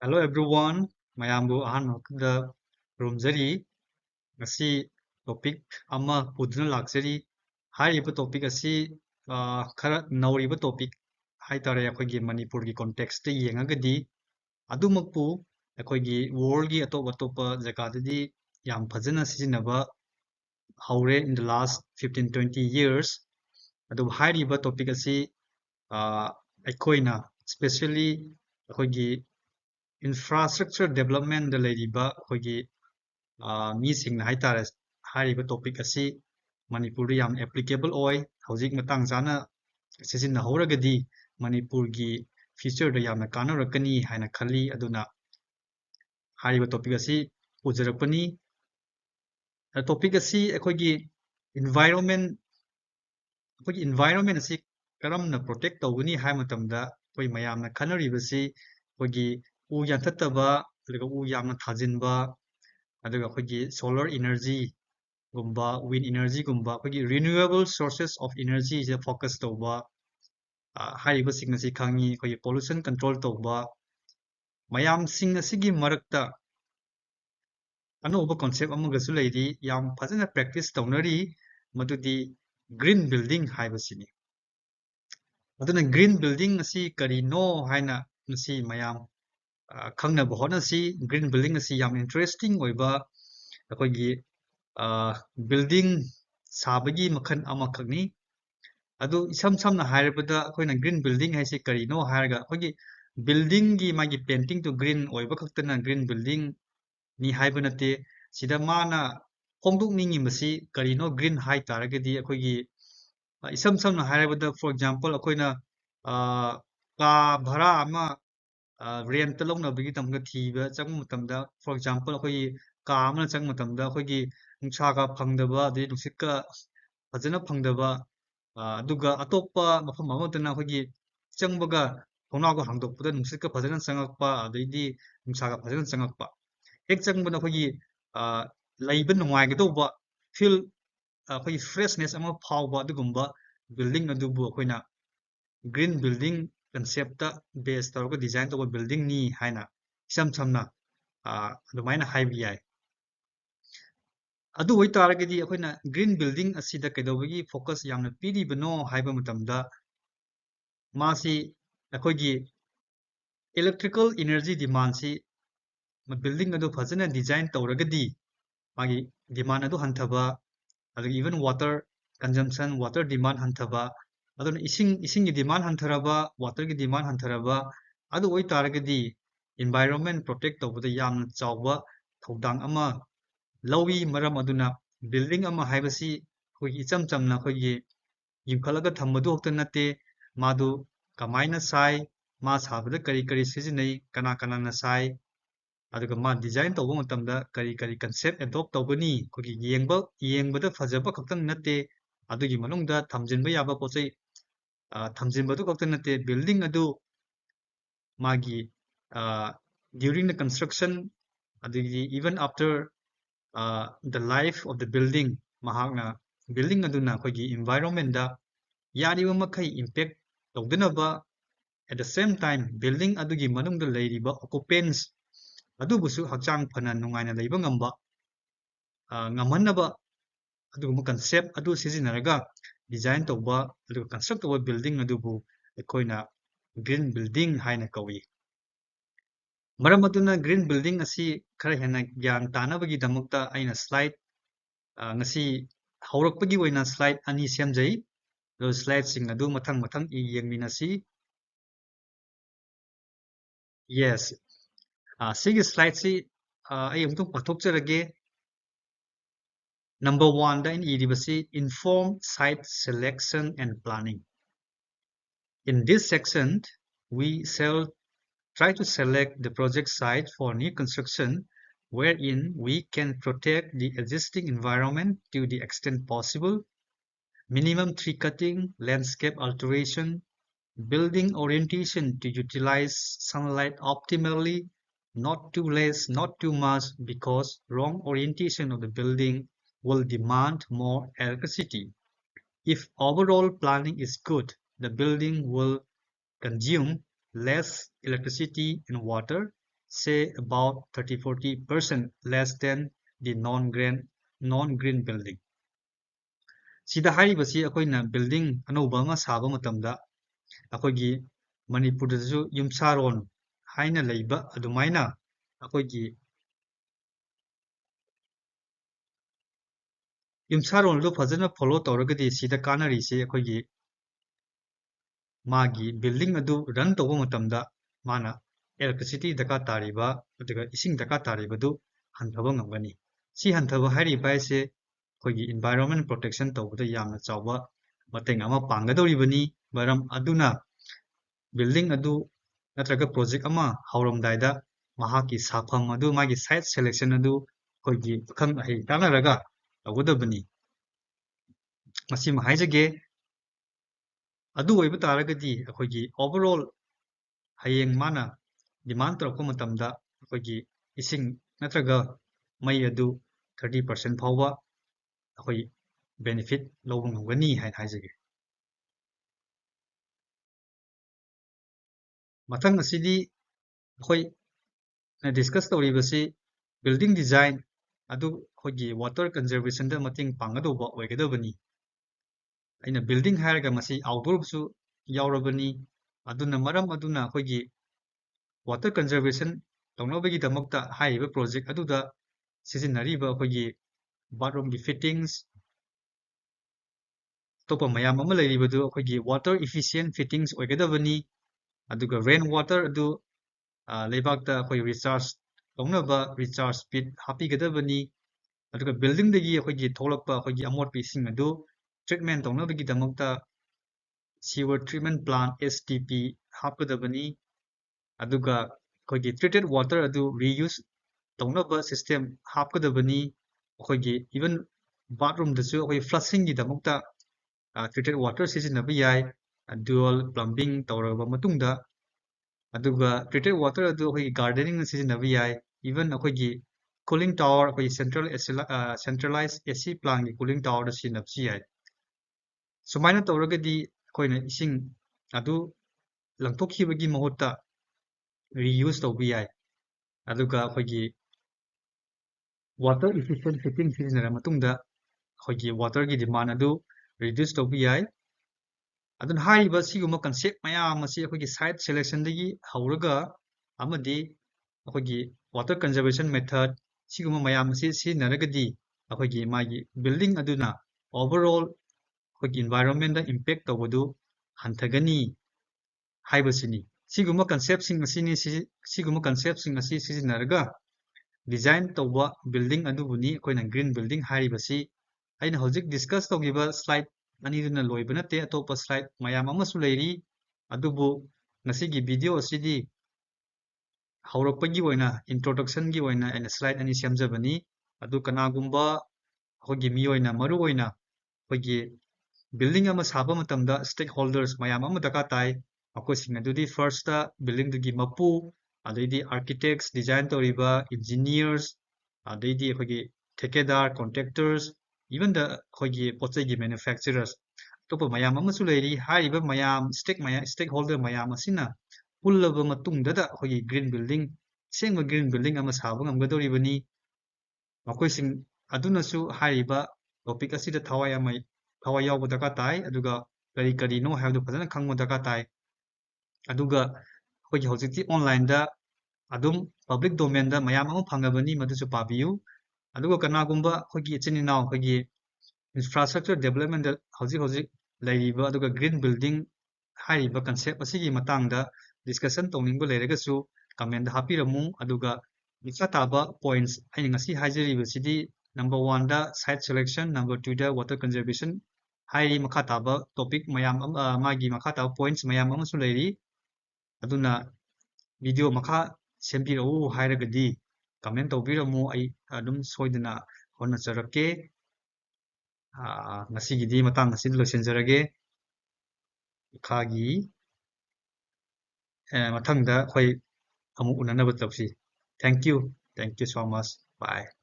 Hello everyone, mayambu ahanokda rumjari ngasi topic ama puduna laksari hariba topic asi khara nauriba topic haitare akoigi Manipur gi context te yengagadi adumakpu akoigi world gi atop jaga dadi yam phajana sijinaba haure in the last 15-20 years adu hariba topic asi aikoina especially akoigi infrastructure development da leiriba akoigi ꯃꯤꯁꯤꯡꯅ ꯍꯥꯏꯇꯥꯔꯦ ꯍꯥꯏꯔꯤꯕ topic ꯑꯁꯤ ꯃꯅꯤꯄꯨꯔꯗ ꯌꯥꯝ applicable ꯑꯣꯏ ꯍꯧꯖꯤꯛ ꯃꯇꯥꯡ ꯆꯥꯅ ꯁꯤꯖꯤꯟꯅꯍꯧꯔꯒꯗꯤ ꯃꯅꯤꯄꯨꯔꯒꯤ ꯐ꯭ꯌꯨꯆꯔꯗ ꯌꯥꯝꯅ ꯀꯥꯟꯅꯔꯛꯀꯅꯤ ꯍꯥꯏꯅ ꯈꯜꯂꯤ ꯑꯗꯨꯅ ꯍꯥꯏꯔꯤꯕ ꯇꯣꯄꯤꯛ ꯑꯁꯤ ꯄꯨꯖꯔꯛꯄꯅꯤ ꯇꯣꯄꯤꯛ ꯑꯁꯤ ꯑꯩꯈꯣꯏꯒꯤ ꯏꯟꯚꯥꯏꯔꯣꯟꯃꯦꯟ ꯑꯁꯤ ꯀꯔꯝꯅ ꯄ꯭ꯔꯣꯇꯦꯛ ꯇꯧꯒꯅꯤ ꯍꯥꯏꯕ ꯃꯇꯝꯗ ꯑꯩꯈꯣꯏ ꯃꯌꯥꯝꯅ ꯈꯟꯅꯔꯤꯕꯁꯤ ꯑꯩꯈꯣꯏꯒꯤ ꯎ ꯌꯥꯟꯊꯠꯇꯕ ꯑꯗꯨꯒ ꯎ ꯌꯥꯝꯅ ꯊꯥꯖꯤꯟꯕ ꯑꯗꯨꯒ ꯑꯩꯈꯣꯏꯒꯤ ꯁꯣꯂꯔ ꯏꯅꯔꯖꯤꯒꯨꯝꯕ ꯋꯤꯟ ꯏꯅꯔꯖꯤꯒꯨꯝꯕ ꯑꯩꯈꯣꯏꯒꯤ ꯔꯤꯅ꯭ꯌꯨꯋꯦꯕꯜ ꯁꯣꯔꯁꯦꯁ ꯑꯣꯐ ꯏꯅꯔꯖꯤꯁꯤꯗ ꯐꯣꯀꯁ ꯇꯧꯕ ꯍꯥꯏꯔꯤꯕꯁꯤꯡ ꯑꯁꯤ ꯈꯪꯉꯤ ꯑꯩꯈꯣꯏꯒꯤ ꯄꯣꯂꯨꯁꯟ ꯀꯟꯇ꯭ꯔꯣꯜ ꯇꯧꯕ ꯃꯌꯥꯝꯁꯤꯡ ꯑꯁꯤꯒꯤ ꯃꯔꯛꯇ ꯑꯅꯧꯕ ꯀꯣꯟꯁꯦꯞ ꯑꯃꯒꯁꯨ ꯂꯩꯔꯤ ꯌꯥꯝ ꯐꯖꯅ ꯄ꯭ꯔꯦꯛꯇꯤꯁ ꯇꯧꯅꯔꯤ ꯃꯗꯨꯗꯤ ꯒ꯭ꯔꯤꯟ ꯕꯤꯜꯗꯤꯡ ꯍꯥꯏꯕꯁꯤꯅꯤ ꯑꯗꯨꯅ ꯒ꯭ꯔꯤꯟ ꯕꯤꯜꯗꯤꯡ ꯑꯁꯤ ꯀꯔꯤꯅꯣ ꯍꯥꯏꯅ ꯉꯁꯤ ꯃꯌꯥꯝ ꯈꯪꯅꯕ ꯍꯣꯠꯅꯁꯤ ꯒ꯭ꯔꯤꯟ ꯕꯤꯜꯗꯤꯡ ꯑꯁꯤ ꯌꯥꯝ ꯏꯟꯇꯔꯦꯁꯇꯤꯡ ꯑꯣꯏꯕ ꯑꯩꯈꯣꯏꯒꯤ ꯕꯤꯜꯗꯤꯡ ꯁꯥꯕꯒꯤ ꯃꯈꯜ ꯑꯃꯈꯛꯅꯤ ꯑꯗꯨ ꯏꯁꯝ ꯁꯝꯅ ꯍꯥꯏꯔꯕꯗ ꯑꯩꯈꯣꯏꯅ ꯒ꯭ꯔꯤꯟ ꯕꯤꯜꯗꯤꯡ ꯍꯥꯏꯁꯤ ꯀꯔꯤꯅꯣ ꯍꯥꯏꯔꯒ ꯑꯩꯈꯣꯏꯒꯤ ꯕꯤꯜꯗꯤꯡꯒꯤ ꯃꯥꯒꯤ ꯄꯦꯟꯇꯤꯡ ꯇꯨ ꯒ꯭ꯔꯤꯟ ꯑꯣꯏꯕ ꯈꯛꯇꯅ green building ni haiba nate sida mana hongdokningi masi karino green hai taragadi akoigi isam samna hairabada for example akoina ka bhara ama rent ta lawna tamga thiba chang matamda for example akoigi ka amana chang matamda akoigi nungsa ka phangdaba adi nungsit ka fajana phangdaba aduga atoppa mafam amadana akoigi changbaga thonau ka hangdokpada nungsit ka fajana changakpa adaidi nungsa ka fajana changakpa ꯍꯦꯛ ꯆꯪꯕꯗ ꯑꯩꯈꯣꯏꯒꯤ ꯂꯩꯕ ꯅꯨꯡꯉꯥꯏꯒꯗꯧꯕ feel ꯑꯩꯈꯣꯏꯒꯤ freshness ꯑꯃ ꯐꯥꯎꯕ ꯑꯗꯨꯒꯨꯝꯕ building ꯑꯗꯨꯕꯨ ꯑꯩꯈꯣꯏꯅ ꯒ꯭ꯔꯤꯟ ꯕꯤꯜꯗꯤꯡ ꯀꯟꯁꯦꯞꯇ ꯕꯦꯁ ꯇꯧꯔꯒ ꯗꯤꯖꯥꯏꯟ ꯇꯧꯕ ꯕꯤꯜꯗꯤꯡꯅꯤ ꯍꯥꯏꯅ ꯏꯁꯝ ꯁꯝꯅ ꯑꯗꯨꯃꯥꯏꯅ ꯍꯥꯏꯕ ꯌꯥꯏ ꯑꯗꯨ ꯑꯣꯏꯇꯥꯔꯒꯗꯤ ꯑꯩꯈꯣꯏꯅ ꯒ꯭ꯔꯤꯟ ꯕꯤꯜꯗꯤꯡ ꯑꯁꯤꯗ ꯀꯩꯗꯧꯕꯒꯤ ꯐꯣꯀꯁ ꯌꯥꯝꯅ ꯄꯤꯔꯤꯕꯅꯣ ꯍꯥꯏꯕ ꯃꯇꯝꯗ ꯃꯥꯁꯤ ꯑꯩꯈꯣꯏꯒꯤ ꯏꯂꯦꯛꯇ꯭ꯔꯤꯀꯦꯜ ꯏꯅꯔꯖꯤ ꯗꯤꯃꯥꯟꯁꯤ building adu fazana design tawragadi magi demand adu hanthaba adu even water consumption water demand hanthaba adu ising gi demand hantharaba water gi demand hantharaba adu oi taragadi environment protect tawbada yamna chawba thodang ama lawi maram aduna building ama haibasi khoi icham chamna khoi gi yimkhalaga thambadu hokta nate madu kamaina sai ma sabada kari kari sijinai kana kana na sai ꯑꯗꯨꯒ ꯃꯥ design ꯇꯧꯕ ꯃꯇꯝꯗ ꯀꯔꯤ ꯀꯔꯤ concept adopt ꯇꯧꯒꯅꯤ ꯑꯩꯈꯣꯏꯒꯤ ꯌꯦꯡꯕꯗ ꯐꯖꯕ ꯈꯛꯇꯪ ꯅꯠꯇꯦ ꯑꯗꯨꯒꯤ ꯃꯅꯨꯡꯗ ꯊꯝꯖꯤꯟꯕ ꯌꯥꯕ ꯄꯣꯠꯆꯩ ꯊꯝꯖꯤꯟꯕꯗꯨ ꯈꯛꯇ ꯅꯠꯇꯦ ꯕꯤꯜꯗꯤꯡ ꯑꯗꯨ ꯃꯥꯒꯤ ꯗ꯭ꯌꯨꯔꯤꯡ ꯗ ꯀꯟꯁꯇ꯭ꯔꯛꯁꯟ ꯑꯗꯒꯤ even after the life of the building ꯃꯍꯥꯛꯅ ꯕꯤꯜꯗꯤꯡ ꯑꯗꯨꯅ ꯑꯩꯈꯣꯏꯒꯤ ꯏꯟꯚꯥꯏꯔꯣꯟꯃꯦꯟꯗ ꯌꯥꯔꯤꯕ ꯃꯈꯩ ꯏꯝꯄꯦꯛ ꯇꯧꯗꯅꯕ ꯑꯦꯠ ꯗ ꯁꯦꯝ ꯇꯥꯏꯝ ꯕꯤꯜꯗꯤꯡ ꯑꯗꯨꯒꯤ ꯃꯅꯨꯡꯗ ꯂꯩꯔꯤꯕ ꯑꯣꯀꯨꯄꯦꯟꯁ ꯑꯗꯨꯕꯨꯁꯨ ꯍꯛꯆꯥꯡ ꯐꯅ ꯅꯨꯡꯉꯥꯏꯅ ꯂꯩꯕ ꯉꯝꯕ ꯉꯝꯍꯟꯅꯕ ꯑꯗꯨꯒꯨꯝꯕ ꯀꯟꯁꯦꯞ ꯑꯗꯨ ꯁꯤꯖꯤꯟꯅꯔꯒ ꯗꯤꯖꯥꯏꯟ ꯇꯧꯕ ꯑꯗꯨꯒ ꯀꯟꯁꯇ꯭ꯔꯛ ꯇꯧꯕ ꯕꯤꯜꯗꯤꯡ ꯑꯗꯨꯕꯨ ꯑꯩꯈꯣꯏꯅ ꯒ꯭ꯔꯤꯟ ꯕꯤꯜꯗꯤꯡ ꯍꯥꯏꯅ ꯀꯧꯏ ꯃꯔꯝ ꯑꯗꯨꯅ ꯒ꯭ꯔꯤꯟ ꯕꯤꯜꯗꯤꯡ ꯑꯁꯤ ꯈꯔ ꯍꯦꯟꯅ ꯒ꯭ꯌꯥꯟ ꯇꯥꯅꯕꯒꯤꯗꯃꯛꯇ ꯑꯩꯅ ꯁ꯭ꯂꯥꯏꯗ ꯉꯁꯤ ꯍꯧꯔꯛꯄꯒꯤ ꯑꯣꯏꯅ ꯁ꯭ꯂꯥꯏꯗ ꯑꯅꯤ ꯁꯦꯝꯖꯩ ꯑꯗꯨ ꯁ꯭ꯂꯥꯏꯗꯁꯤꯡ ꯑꯗꯨ ꯃꯊꯪ ꯃꯊꯪ ꯌꯦꯡꯃꯤꯟꯅꯁꯤ ꯌꯦꯁ ꯁꯤꯒꯤ ꯁ꯭ꯂꯥꯏꯗꯁꯤ ꯑꯩ ꯑꯃꯨꯛꯇꯪ ꯄꯥꯊꯣꯛꯆꯔꯒꯦ Number 1 da in iribasi informed site selection and planning. In this section, we shall try to select the project site for new construction wherein we can protect the existing environment to the extent possible, minimum tree cutting, landscape alteration, building orientation to utilize sunlight optimally, not too less, not too much, because wrong orientation of the building will demand more electricity. If overall planning is good, the building will consume less electricity and water. say about 30-40% less than the non-green building. Sida haribasi akoina building anouba ama saba matamda akoigi Manipur yumsaron haina leiba adumaina akoigi yumsaron lo fazana follow tawragadi sida kanarisi akoigi magi building adu run tawba matamda mana electricity daka tariba aduga ising daka tariba du hanthaba ngamgani si hanthaba hariba ise akoigi environment protection tawbada yamna chawba mateng ama pangadoribani maram aduna building adu natraga project ama hauramdaida mahaki safam adu magi site selection adu akoigi khang ahi tanaraga tawgadabani masi mahaijage adu oiba taragadi akoigi overall hayeng mana demand tawrappa matamda akoigi ising natraga mai adu 30% phawba akoi benefit lawba ngamgani hain haijage mathang asidi akoi na discuss tawribasi building design adu akoigi water conservation da mating pangadoba oigadabani aina building hairaga masi outdoor su yaurabani aduna maram aduna akoigi water conservation tawnabagi damakta haiba project aduda sizinariba akoigi bathroom gi fittings topa mayam ama leiribadu akoigi water efficient fittings oigadabani aduga rain water adu leibakta akoi recharge tawnaba recharge speed hapigadabani aduga building dagi akoigi tholakpa akoigi amotpi sing adu treatment tawnabagi damakta sewer treatment plant STP hapgadabani aduga akoigi treated water adu reuse tawnaba system hapgadabani akoigi even bathroom dasu akoi flushing gi damakta treated water sizinaba yai dual plumbing tawraba matungda aduga treated water adu akoi gardening sizinaba yai even akoigi cooling tower akoi centralized AC plant gi cooling tower da sizinabsi yai sumaina tawragadi akoina ising adu langthokhibagi mahutta reuse tawba yai aduga akoigi water efficient fitting sizinara matungda akoigi water gi demand adu reduce tawba yai adun haiba siguma concept mayam asi akoigi site selection dagi hauraga amadi akoigi water conservation method siguma mayam asi sizinaragadi akoigi magi building aduna overall akoigi environment da impact tawbadu hanthagani haibasini siguma concept sing asini siguma concept sing asi sizinaraga design tawba building adubuni akoina green building haibasi aina hojik discuss tawgiba slide aniduna loiba nate atopa slide mayam amasu leiri adubu ngasigi video asidi haurakpagi oina introduction gi oina aina slide ani semjabani adu kanagumba akoigi mi oina maru oina akoigi building ama saba matamda stakeholders mayam ama daka tai akoising adudi first ta building dugi mapu adaidi architects design toriba engineers adaidi akoigi thekedar contractors even the akoigi pochai gi manufacturers topa mayam amasu leiri haiba mayam stakeholder mayam asina pullaba matungda da akoigi green building sengba green building ama saba ngamgadoribani makoising adunasu haiba topic asida thawai yawba daka tai aduga kari kari no haibdu fazana khangba daka tai aduga akoigi hojikti online da adum public domain da mayam ama phangabani madusu pabiyu aduga kanagumba akoigi ichininaw akoigi infrastructure development da hojik leiriba aduga green building haiba concept asigi matangda discussion tawningba leiragasu comment da hapiramu aduga mikha taba points aini ngasi hajaribasidi number 1 da site selection number 2 da water conservation hairi makha taba topic mayam magi makha taba points mayam amasu leiri aduna video makha sembirau hairagadi comment tawbiramu ai adum soidana honna charake ngasigidi matang asid loisenjarage khagi mathangda khoi amu unanaba tawsi thank you so much bye